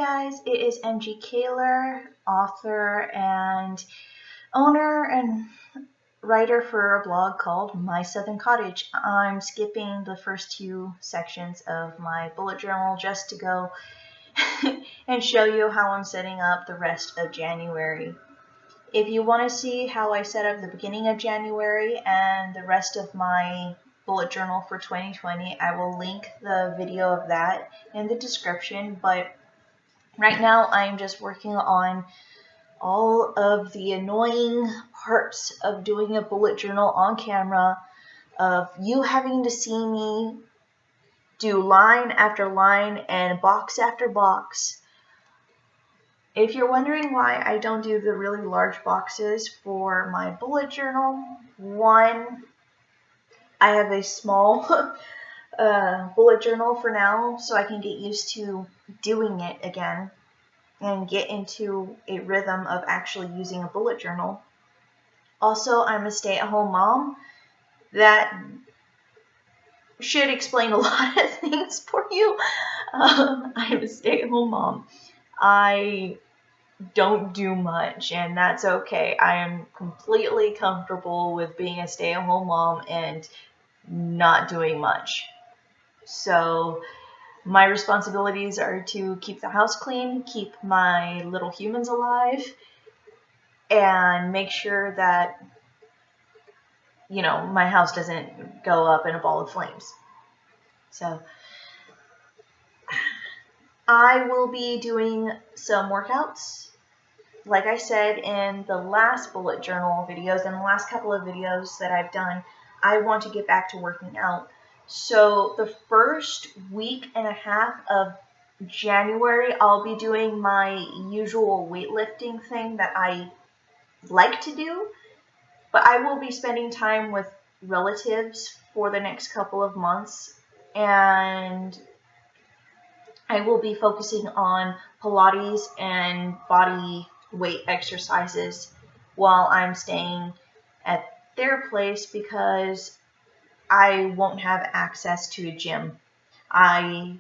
guys, it is MG Kaler, author and owner and writer for a blog called My Southern Cottage. I'm skipping the first two sections of my bullet journal just to go and show you how I'm setting up the rest of January. If you want to see how I set up the beginning of January and the rest of my bullet journal for 2020, I will link the video of that in the description, but right now I'm just working on all of the annoying parts of doing a bullet journal on camera, of you having to see me do line after line and box after box. If you're wondering why I don't do the really large boxes for my bullet journal, one, I have a small bullet journal for now, so I can get used to doing it again and get into a rhythm of actually using a bullet journal. Also, I'm a stay-at-home mom. That should explain a lot of things for you. I'm a stay-at-home mom. I don't do much, and that's okay. I am completely comfortable with being a stay-at-home mom and not doing much. So my responsibilities are to keep the house clean, keep my little humans alive, and make sure that, my house doesn't go up in a ball of flames. So I will be doing some workouts. Like I said in the last bullet journal videos and the last couple of videos that I've done, I want to get back to working out. So the first week and a half of January, I'll be doing my usual weightlifting thing that I like to do, but I will be spending time with relatives for the next couple of months, and I will be focusing on Pilates and body weight exercises while I'm staying at their place because I won't have access to a gym. I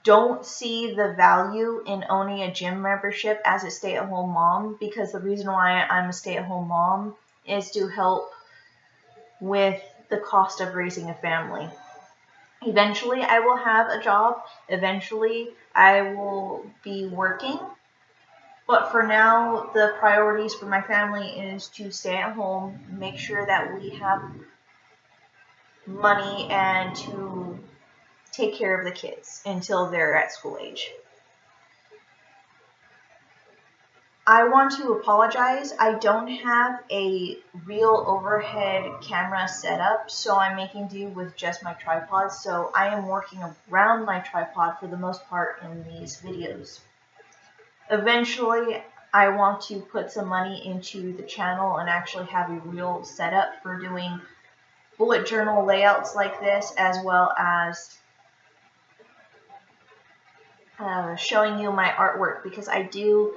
don't see the value in owning a gym membership as a stay-at-home mom, because the reason why I'm a stay-at-home mom is to help with the cost of raising a family. Eventually I will have a job. Eventually I will be working. But for now, the priorities for my family is to stay at home, make sure that we have money, and to take care of the kids until they're at school age. I want to apologize. I don't have a real overhead camera set up, so I'm making do with just my tripod. So I am working around my tripod for the most part in these videos. Eventually, I want to put some money into the channel and actually have a real setup for doing bullet journal layouts like this, as well as showing you my artwork, because I do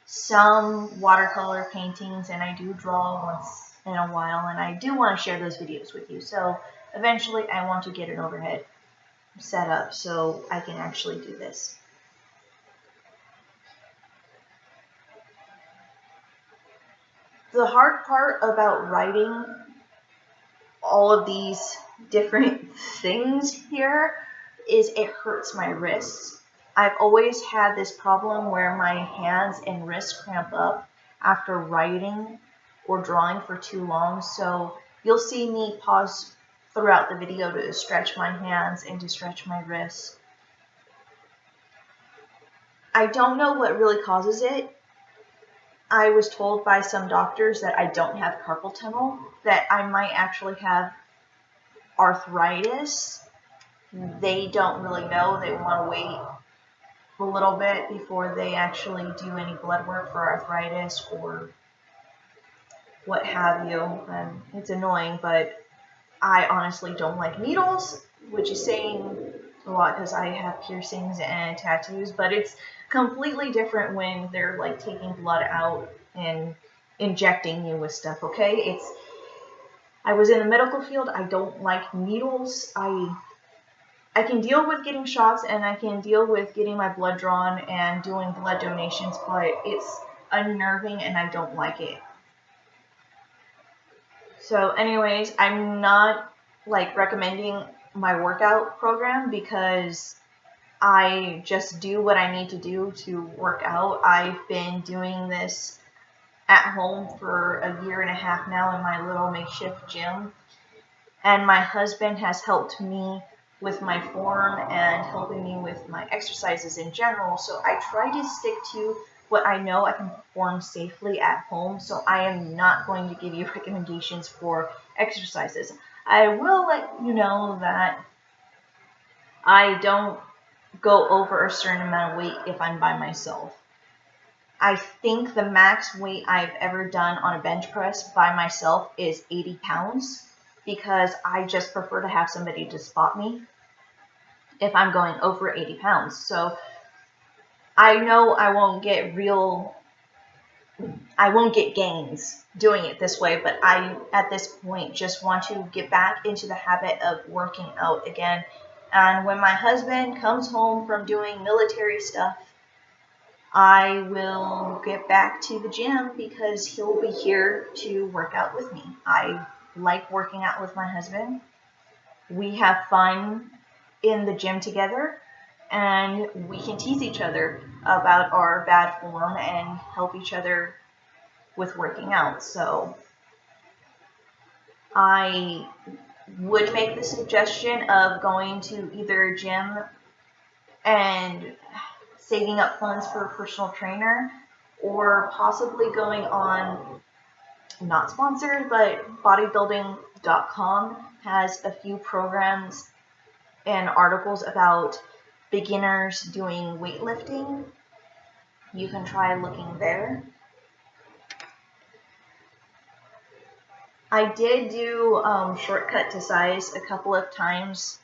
some watercolor paintings and I do draw once in a while, and I do want to share those videos with you. So eventually I want to get an overhead set up so I can actually do this. The hard part about writing all of these different things here is it hurts my wrists. I've always had this problem where my hands and wrists cramp up after writing or drawing for too long, so you'll see me pause throughout the video to stretch my hands and to stretch my wrists. I don't know what really causes it. I was told by some doctors that I don't have carpal tunnel, that I might actually have arthritis. They don't really know. They want to wait a little bit before they actually do any blood work for arthritis or what have you. It's annoying, but I honestly don't like needles, which is saying a lot because I have piercings and tattoos, but it's completely different when they're like taking blood out and injecting you with stuff, okay? I was in the medical field. I don't like needles. I I can deal with getting shots and I can deal with getting my blood drawn and doing blood donations, but it's unnerving and I don't like it. So anyways, I'm not like recommending my workout program because I just do what I need to do to work out. I've been doing this at home for a year and a half now in my little makeshift gym. And my husband has helped me with my form and helping me with my exercises in general. So I try to stick to what I know I can perform safely at home. So I am not going to give you recommendations for exercises. I will let you know that I don't go over a certain amount of weight if I'm by myself. I think the max weight I've ever done on a bench press by myself is 80 pounds because I just prefer to have somebody to spot me if I'm going over 80 pounds. So I know I won't get gains doing it this way, but I, at this point, just want to get back into the habit of working out again. And when my husband comes home from doing military stuff, I will get back to the gym because he'll be here to work out with me. I like working out with my husband. We have fun in the gym together, and we can tease each other about our bad form and help each other with working out. So I would make the suggestion of going to either a gym and saving up funds for a personal trainer, or possibly going on, not sponsored, but bodybuilding.com has a few programs and articles about beginners doing weightlifting. You can try looking there. I did do shortcut to size a couple of times.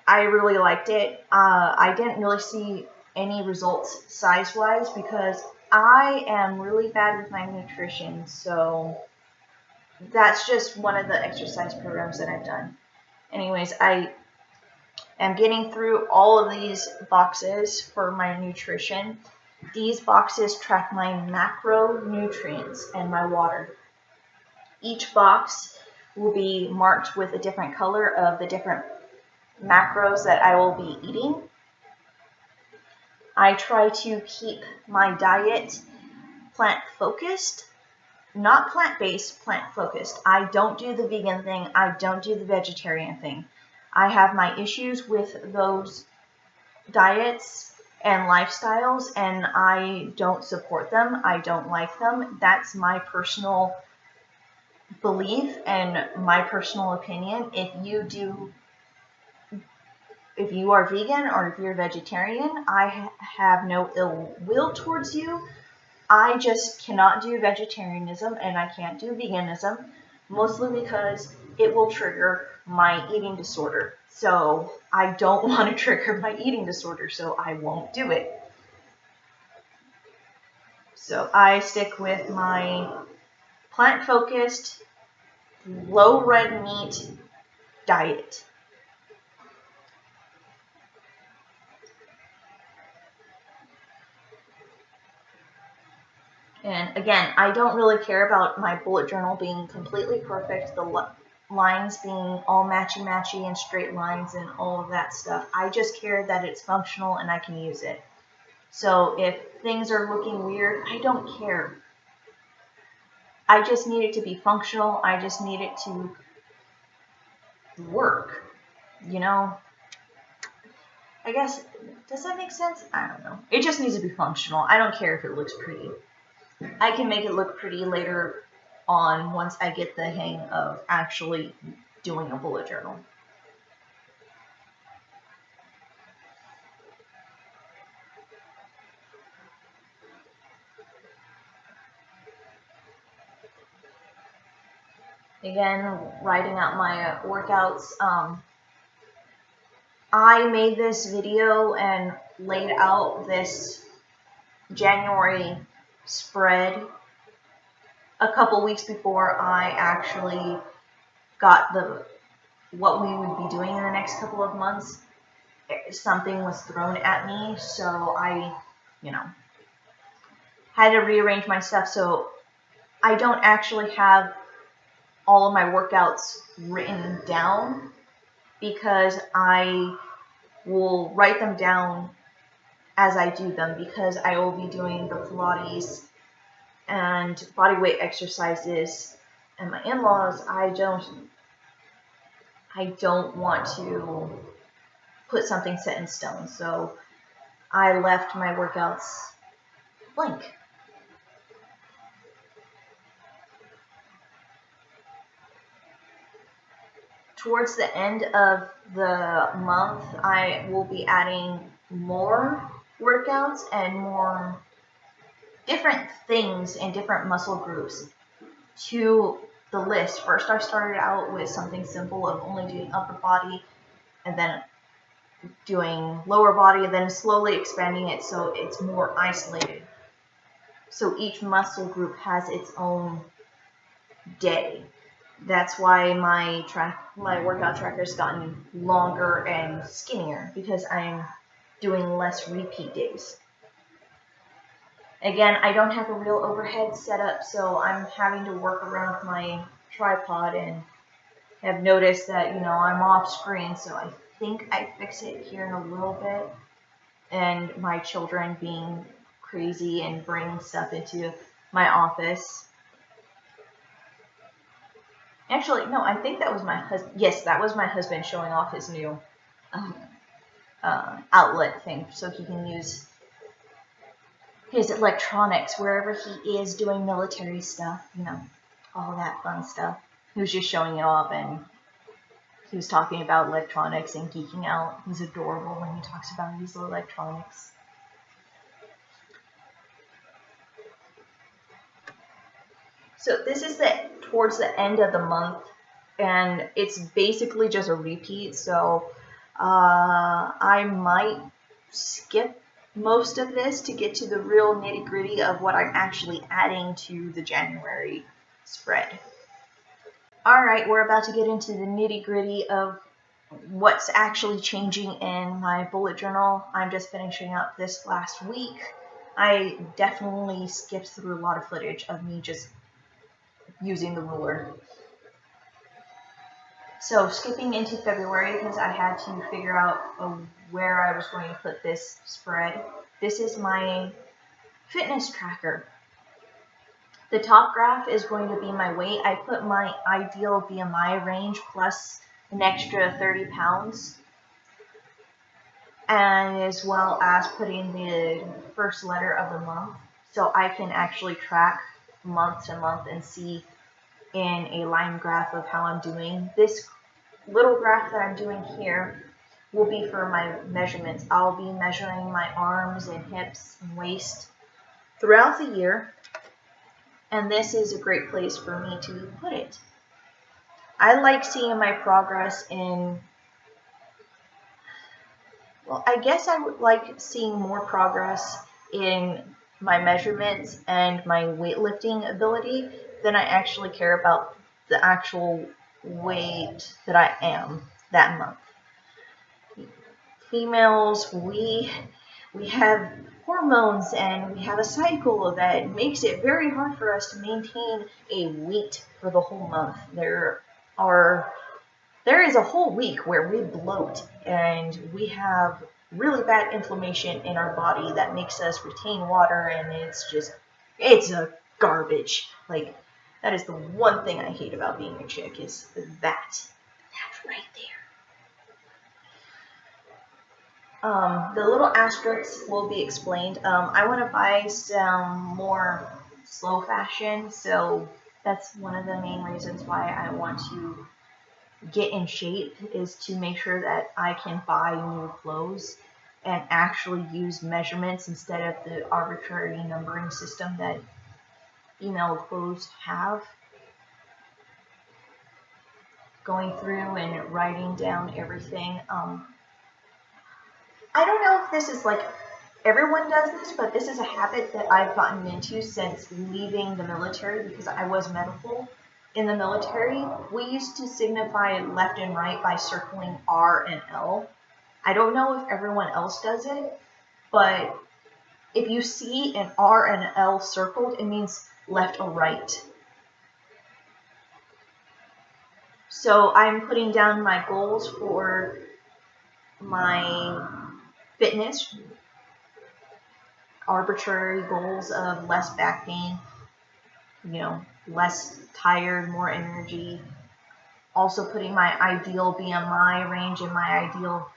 I really liked it. I didn't really see any results size-wise because I am really bad with my nutrition, so that's just one of the exercise programs that I've done. Anyways, I am getting through all of these boxes for my nutrition. These boxes track my macronutrients and my water. Each box will be marked with a different color of the different macros that I will be eating. I try to keep my diet plant-focused, not plant-based, plant-focused. I don't do the vegan thing. I don't do the vegetarian thing. I have my issues with those diets and lifestyles, and I don't support them. I don't like them. That's my personal belief and my personal opinion. If you are vegan or if you're vegetarian, I have no ill will towards you. I just cannot do vegetarianism and I can't do veganism, mostly because it will trigger my eating disorder. So I don't want to trigger my eating disorder, so I won't do it. So I stick with my plant-focused, low red meat diet. And again, I don't really care about my bullet journal being completely perfect, the lines being all matchy-matchy and straight lines and all of that stuff. I just care that it's functional and I can use it. So if things are looking weird, I don't care. I just need it to be functional. I just need it to work, you know? I guess, does that make sense? I don't know. It just needs to be functional. I don't care if it looks pretty. I can make it look pretty later on once I get the hang of actually doing a bullet journal. Again, writing out my workouts. I made this video and laid out this January spread a couple weeks before I actually got the what we would be doing in the next couple of months, something was thrown at me, so I, had to rearrange my stuff. So I don't actually have all of my workouts written down, because I will write them down as I do them, because I will be doing the Pilates and body weight exercises. And my in-laws, I don't want to put something set in stone, so I left my workouts blank. Towards the end of the month, I will be adding more workouts and more different things and different muscle groups to the list. First, I started out with something simple of only doing upper body, and then doing lower body, and then slowly expanding it so it's more isolated. So each muscle group has its own day. That's why my workout tracker has gotten longer and skinnier, because I'm doing less repeat days. Again, I don't have a real overhead set up, so I'm having to work around my tripod, and have noticed that, I'm off screen, so I think I fix it here in a little bit. And my children being crazy and bringing stuff into my office. Actually, no, I think that was my husband. Yes, that was my husband showing off his new outlet thing, so he can use his electronics wherever he is doing military stuff, all that fun stuff. He was just showing it off, and he was talking about electronics and geeking out. He's adorable when he talks about his electronics. So this is towards the end of the month, and it's basically just a repeat. So I might skip most of this to get to the real nitty-gritty of what I'm actually adding to the January spread. Alright, we're about to get into the nitty-gritty of what's actually changing in my bullet journal. I'm just finishing up this last week. I definitely skipped through a lot of footage of me just using the ruler. So skipping into February, because I had to figure out where I was going to put this spread. This is my fitness tracker. The top graph is going to be my weight. I put my ideal BMI range plus an extra 30 pounds. And as well as putting the first letter of the month. So I can actually track month to month and see in a line graph of how I'm doing. This little graph that I'm doing here will be for my measurements. I'll be measuring my arms and hips and waist throughout the year, and this is a great place for me to put it. I like seeing my progress in, well, I guess I would like seeing more progress in my measurements and my weightlifting ability than I actually care about the actual weight that I am that month. Females, we have hormones and we have a cycle that makes it very hard for us to maintain a weight for the whole month. There is a whole week where we bloat and we have really bad inflammation in our body that makes us retain water, and it's a garbage. Like, that is the one thing I hate about being a chick, is that right there. The little asterisks will be explained. I want to buy some more slow fashion, so that's one of the main reasons why I want to get in shape, is to make sure that I can buy new clothes and actually use measurements instead of the arbitrary numbering system that female clothes have. Going through and writing down everything. I don't know if this is like everyone does this, but this is a habit that I've gotten into since leaving the military, because I was medical. in the military, we used to signify left and right by circling R and L. I don't know if everyone else does it, but if you see an R and an L circled, it means left or right. So I'm putting down my goals for my fitness, arbitrary goals of less back pain, less tired, more energy. Also putting my ideal BMI range and my ideal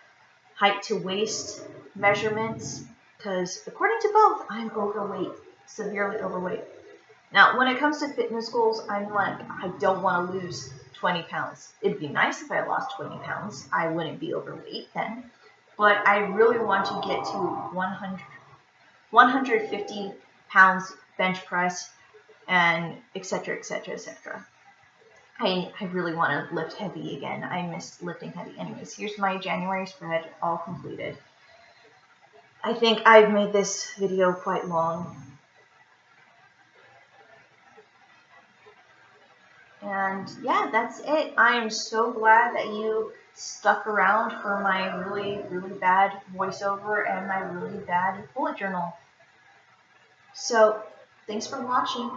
height to waist measurements, because according to both, I'm overweight, severely overweight. Now, when it comes to fitness goals, I'm like, I don't want to lose 20 pounds. It'd be nice if I lost 20 pounds. I wouldn't be overweight then. But I really want to get to 150 pounds bench press and etc., etc., etc. I really want to lift heavy again. I miss lifting heavy. Anyways, here's my January spread all completed. I think I've made this video quite long. And yeah, that's it. I am so glad that you stuck around for my really, really bad voiceover and my really bad bullet journal. So, thanks for watching.